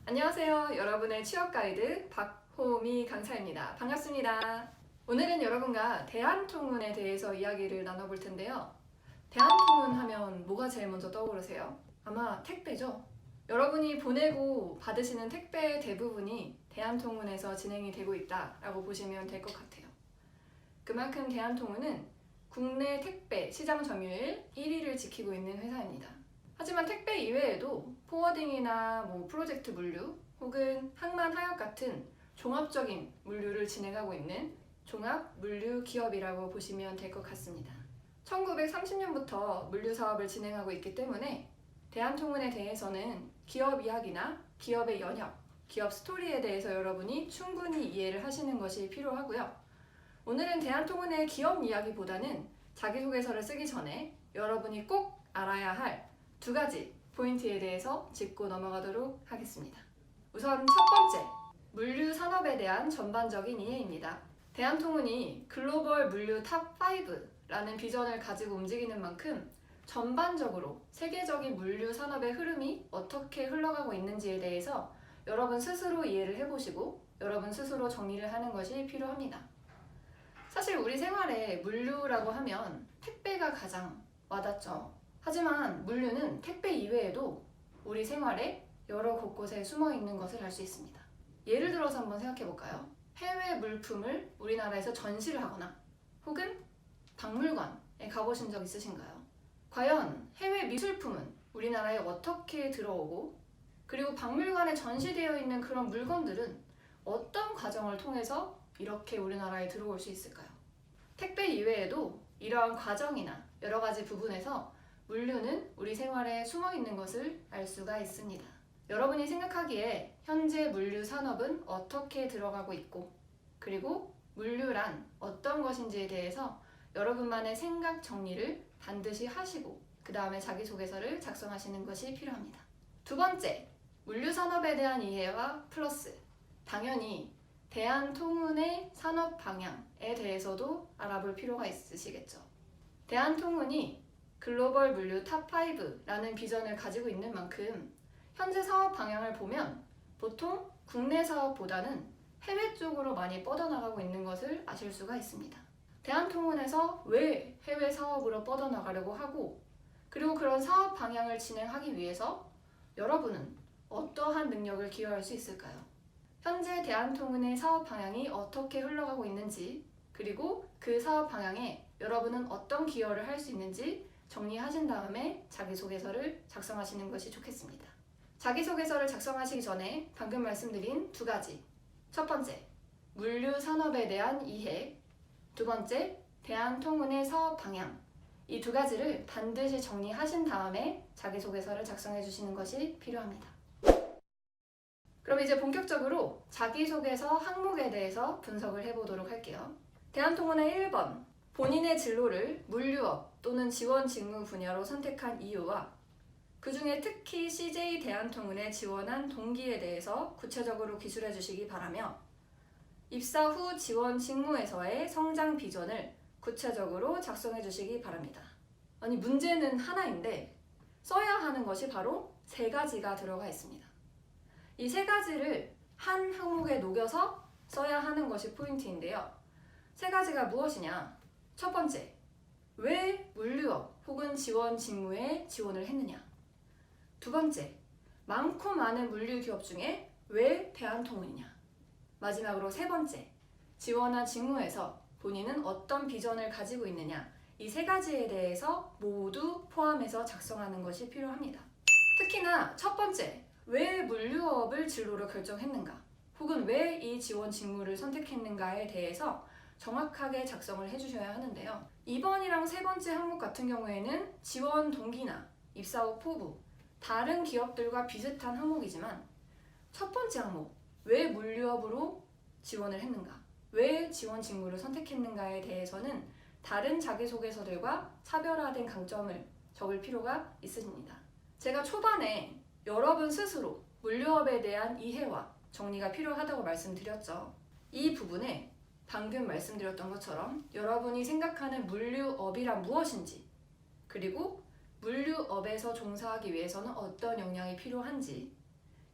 안녕하세요. 여러분의 취업 가이드 박호미 강사입니다. 반갑습니다. 오늘은 여러분과 대한통운에 대해서 이야기를 나눠볼 텐데요. 대한통운 하면 뭐가 제일 먼저 떠오르세요? 아마 택배죠? 여러분이 보내고 받으시는 택배의 대부분이 대한통운에서 진행이 되고 있다라고 보시면 될 것 같아요. 그만큼 대한통운은 국내 택배 시장 점유율 1위를 지키고 있는 회사입니다. 하지만 택배 이외에도 포워딩이나 프로젝트 물류 혹은 항만 하역 같은 종합적인 물류를 진행하고 있는 종합 물류 기업이라고 보시면 될 것 같습니다. 1930년부터 물류 사업을 진행하고 있기 때문에 대한통운에 대해서는 기업 이야기나 기업의 연혁, 기업 스토리에 대해서 여러분이 충분히 이해를 하시는 것이 필요하고요. 오늘은 대한통운의 기업 이야기보다는 자기소개서를 쓰기 전에 여러분이 꼭 알아야 할 두 가지 포인트에 대해서 짚고 넘어가도록 하겠습니다. 우선 첫 번째, 물류 산업에 대한 전반적인 이해입니다. 대한통운이 글로벌 물류 탑5라는 비전을 가지고 움직이는 만큼 전반적으로 세계적인 물류 산업의 흐름이 어떻게 흘러가고 있는지에 대해서 여러분 스스로 이해를 해보시고 여러분 스스로 정리를 하는 것이 필요합니다. 사실 우리 생활에 물류라고 하면 택배가 가장 와닿죠. 하지만 물류는 택배 이외에도 우리 생활에 여러 곳곳에 숨어 있는 것을 알 수 있습니다. 예를 들어서 한번 생각해 볼까요? 해외 물품을 우리나라에서 전시를 하거나 혹은 박물관에 가보신 적 있으신가요? 과연 해외 미술품은 우리나라에 어떻게 들어오고 그리고 박물관에 전시되어 있는 그런 물건들은 어떤 과정을 통해서 이렇게 우리나라에 들어올 수 있을까요? 택배 이외에도 이러한 과정이나 여러 가지 부분에서 물류는 우리 생활에 숨어 있는 것을 알 수가 있습니다. 여러분이 생각하기에 현재 물류 산업은 어떻게 들어가고 있고 그리고 물류란 어떤 것인지에 대해서 여러분만의 생각 정리를 반드시 하시고 그 다음에 자기소개서를 작성하시는 것이 필요합니다. 두 번째, 물류 산업에 대한 이해와 플러스 당연히 대한통운의 산업 방향에 대해서도 알아볼 필요가 있으시겠죠. 대한통운이 글로벌 물류 탑5라는 비전을 가지고 있는 만큼 현재 사업 방향을 보면 보통 국내 사업보다는 해외 쪽으로 많이 뻗어나가고 있는 것을 아실 수가 있습니다. 대한통운에서 왜 해외 사업으로 뻗어나가려고 하고 그리고 그런 사업 방향을 진행하기 위해서 여러분은 어떠한 능력을 기여할 수 있을까요? 현재 대한통운의 사업 방향이 어떻게 흘러가고 있는지 그리고 그 사업 방향에 여러분은 어떤 기여를 할 수 있는지 정리하신 다음에 자기소개서를 작성하시는 것이 좋겠습니다. 자기소개서를 작성하시기 전에 방금 말씀드린 두 가지. 첫 번째, 물류 산업에 대한 이해. 두 번째, 대한통운의 사업 방향. 이 두 가지를 반드시 정리하신 다음에 자기소개서를 작성해 주시는 것이 필요합니다. 그럼 이제 본격적으로 자기소개서 항목에 대해서 분석을 해보도록 할게요. 대한통운의 1번, 본인의 진로를 물류업 또는 지원 직무 분야로 선택한 이유와 그 중에 특히 CJ 대한통운에 지원한 동기에 대해서 구체적으로 기술해 주시기 바라며 입사 후 지원 직무에서의 성장 비전을 구체적으로 작성해 주시기 바랍니다. 아니 문제는 하나인데 써야 하는 것이 바로 세 가지가 들어가 있습니다. 이 세 가지를 한 항목에 녹여서 써야 하는 것이 포인트인데요. 세 가지가 무엇이냐? 첫 번째, 왜 물류업 혹은 지원 직무에 지원을 했느냐? 두 번째, 많고 많은 물류 기업 중에 왜 대한통운이냐? 마지막으로 세 번째, 지원한 직무에서 본인은 어떤 비전을 가지고 있느냐? 이 세 가지에 대해서 모두 포함해서 작성하는 것이 필요합니다. 특히나 첫 번째, 왜 물류업을 진로로 결정했는가? 혹은 왜 이 지원 직무를 선택했는가에 대해서 정확하게 작성을 해주셔야 하는데요. 2번이랑 세 번째 항목 같은 경우에는 지원 동기나 입사 후 포부, 다른 기업들과 비슷한 항목이지만 첫 번째 항목, 왜 물류업으로 지원을 했는가? 왜 지원 직무를 선택했는가에 대해서는 다른 자기소개서들과 차별화된 강점을 적을 필요가 있습니다. 제가 초반에 여러분 스스로 물류업에 대한 이해와 정리가 필요하다고 말씀드렸죠. 이 부분에 방금 말씀드렸던 것처럼 여러분이 생각하는 물류업이란 무엇인지 그리고 물류업에서 종사하기 위해서는 어떤 역량이 필요한지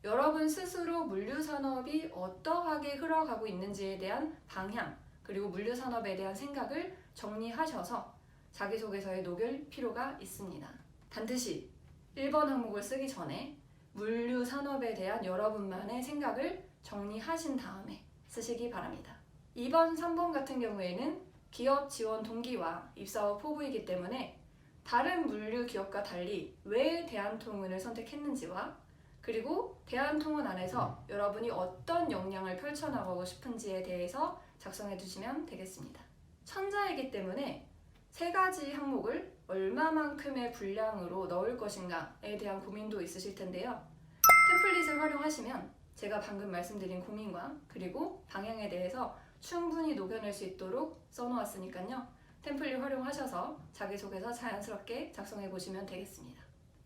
여러분 스스로 물류산업이 어떠하게 흘러가고 있는지에 대한 방향, 그리고 물류산업에 대한 생각을 정리하셔서 자기소개서에 녹일 필요가 있습니다. 반드시 1번 항목을 쓰기 전에 물류산업에 대한 여러분만의 생각을 정리하신 다음에 쓰시기 바랍니다. 2번, 3번 같은 경우에는 기업 지원 동기와 입사업 포부이기 때문에 다른 물류 기업과 달리 왜 대한통운을 선택했는지와 그리고 대한통운 안에서 여러분이 어떤 역량을 펼쳐나가고 싶은지에 대해서 작성해 두시면 되겠습니다. 천자이기 때문에 3가지 항목을 얼마만큼의 분량으로 넣을 것인가에 대한 고민도 있으실 텐데요. 템플릿을 활용하시면 제가 방금 말씀드린 고민과 그리고 방향에 대해서 충분히 녹여낼 수 있도록 써놓았으니까요. 템플릿 활용하셔서 자기소개서 자연스럽게 작성해 보시면 되겠습니다.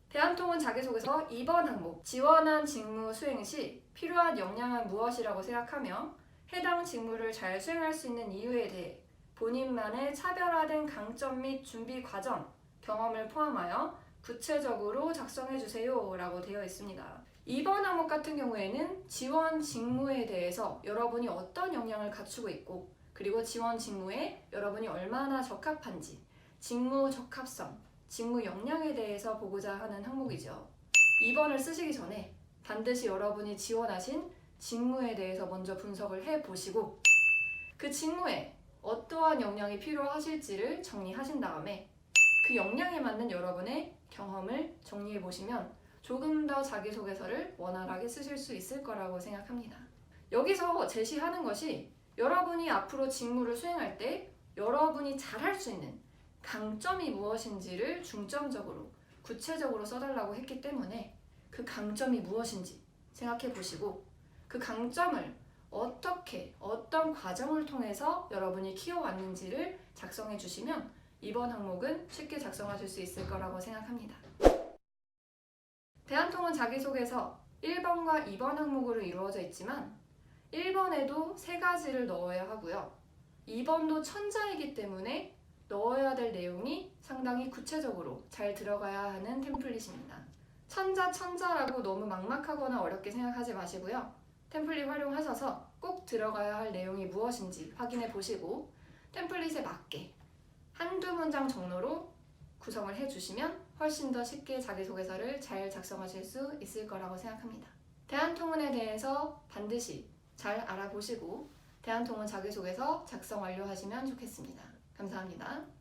대한통운 자기소개서 2번 항목, 지원한 직무 수행 시 필요한 역량은 무엇이라고 생각하며 해당 직무를 잘 수행할 수 있는 이유에 대해 본인만의 차별화된 강점 및 준비 과정, 경험을 포함하여 구체적으로 작성해주세요 라고 되어 있습니다. 2번 항목 같은 경우에는 지원 직무에 대해서 여러분이 어떤 역량을 갖추고 있고 그리고 지원 직무에 여러분이 얼마나 적합한지, 직무 적합성, 직무 역량에 대해서 보고자 하는 항목이죠. 2번을 쓰시기 전에 반드시 여러분이 지원하신 직무에 대해서 먼저 분석을 해보시고 그 직무에 어떠한 역량이 필요하실지를 정리하신 다음에 그 역량에 맞는 여러분의 경험을 정리해 보시면 조금 더 자기소개서를 원활하게 쓰실 수 있을 거라고 생각합니다. 여기서 제시하는 것이 여러분이 앞으로 직무를 수행할 때 여러분이 잘할 수 있는 강점이 무엇인지를 중점적으로 구체적으로 써달라고 했기 때문에 그 강점이 무엇인지 생각해 보시고 그 강점을 어떻게 어떤 과정을 통해서 여러분이 키워왔는지를 작성해 주시면 이번 항목은 쉽게 작성하실 수 있을 거라고 생각합니다. 대한통운 자기소개서 1번과 2번 항목으로 이루어져 있지만 1번에도 3가지를 넣어야 하고요. 2번도 천자이기 때문에 넣어야 될 내용이 상당히 구체적으로 잘 들어가야 하는 템플릿입니다. 천자라고 너무 막막하거나 어렵게 생각하지 마시고요. 템플릿 활용하셔서 꼭 들어가야 할 내용이 무엇인지 확인해 보시고 템플릿에 맞게 한두 문장 정도로 구성을 해주시면 훨씬 더 쉽게 자기소개서를 잘 작성하실 수 있을 거라고 생각합니다. 대한통운에 대해서 반드시 잘 알아보시고 대한통운 자기소개서 작성 완료하시면 좋겠습니다. 감사합니다.